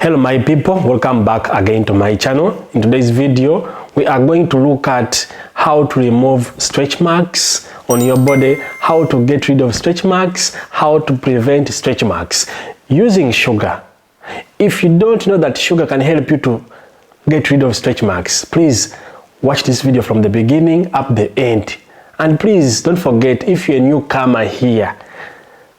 Hello my people, welcome back again to my channel. In today's video we are going to look at how to remove stretch marks on your body, how to get rid of stretch marks, how to prevent stretch marks using sugar. If you don't know that sugar can help you to get rid of stretch marks, please watch this video from the beginning up the end. And please don't forget, if you're a newcomer here,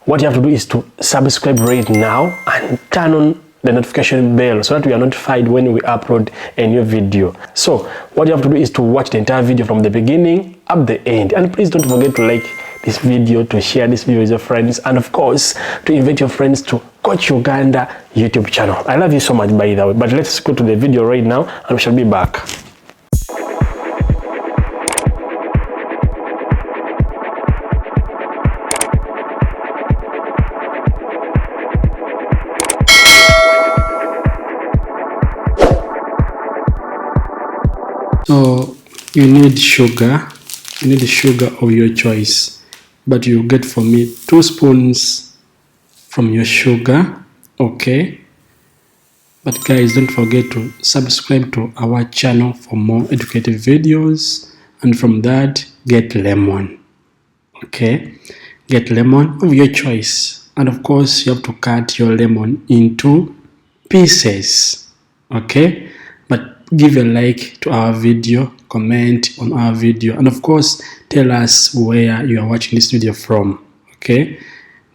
what you have to do is to subscribe right now and turn on the notification bell so that we are notified when we upload a new video. So what you have to do is to watch the entire video from the beginning up the end. And please don't forget to like this video, to share this video with your friends, and of course to invite your friends to Coach Uganda YouTube channel. I love you so much, by the way. But let's go to the video right now and we shall be back. So you need sugar of your choice, but you get for me 2 spoons from your sugar, okay? But guys, don't forget to subscribe to our channel for more educative videos, and from that get lemon, okay? Get lemon of your choice, and of course you have to cut your lemon into pieces, okay? But give a like to our video, comment on our video, and of course tell us where you are watching this video from, okay?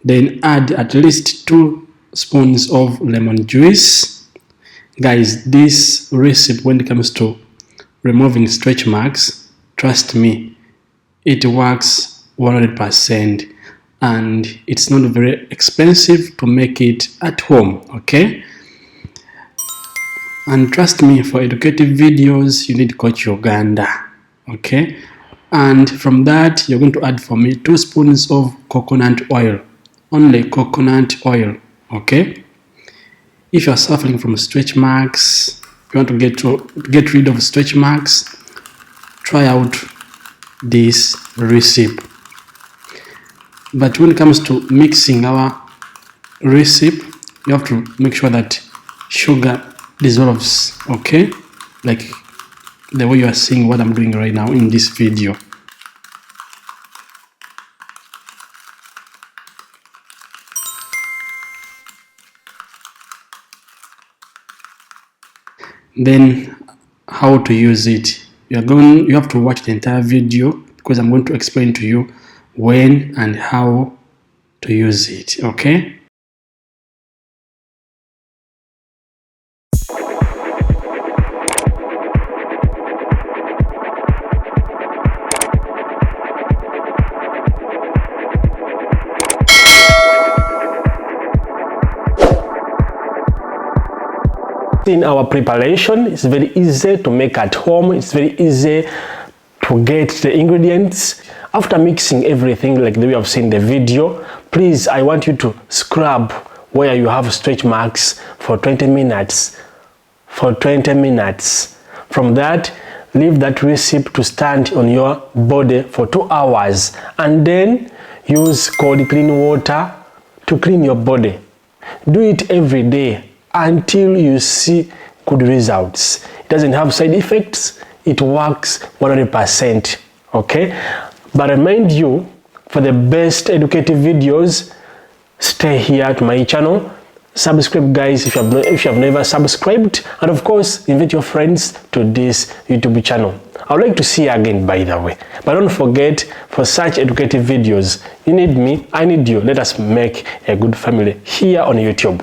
Then add at least 2 spoons of lemon juice. Guys, this recipe, when it comes to removing stretch marks, trust me, it works 100%, and it's not very expensive to make it at home, okay? And trust me, for educative videos you need Coach Uganda, okay? And from that you're going to add for me 2 spoons of coconut oil, only coconut oil, okay? If you're suffering from stretch marks, you want to get rid of stretch marks, try out this recipe. But when it comes to mixing our recipe, you have to make sure that sugar dissolves, okay, like the way you are seeing what I'm doing right now in this video. Then how to use it, you have to watch the entire video, because I'm going to explain to you when and how to use it, okay? In our preparation, it's very easy to make at home. It's very easy to get the ingredients. After mixing everything like the way I've seen the video, please, I want you to scrub where you have stretch marks for 20 minutes. For 20 minutes. From that, leave that recipe to stand on your body for 2 hours, and then use cold clean water to clean your body. Do it every day until you see good results. It doesn't have side effects, it works 100%, okay? But I remind you, for the best educative videos, stay here to my channel. Subscribe, guys, if you have never subscribed, and of course invite your friends to this YouTube channel. I would like to see you again, by the way. But don't forget, for such educative videos, you need me, I need you. Let us make a good family here on YouTube.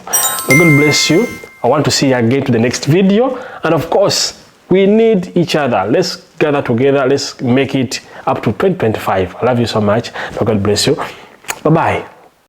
May God bless you. I want to see you again to the next video. And of course, we need each other. Let's gather together. Let's make it up to 2025. I love you so much. May God bless you. Bye-bye.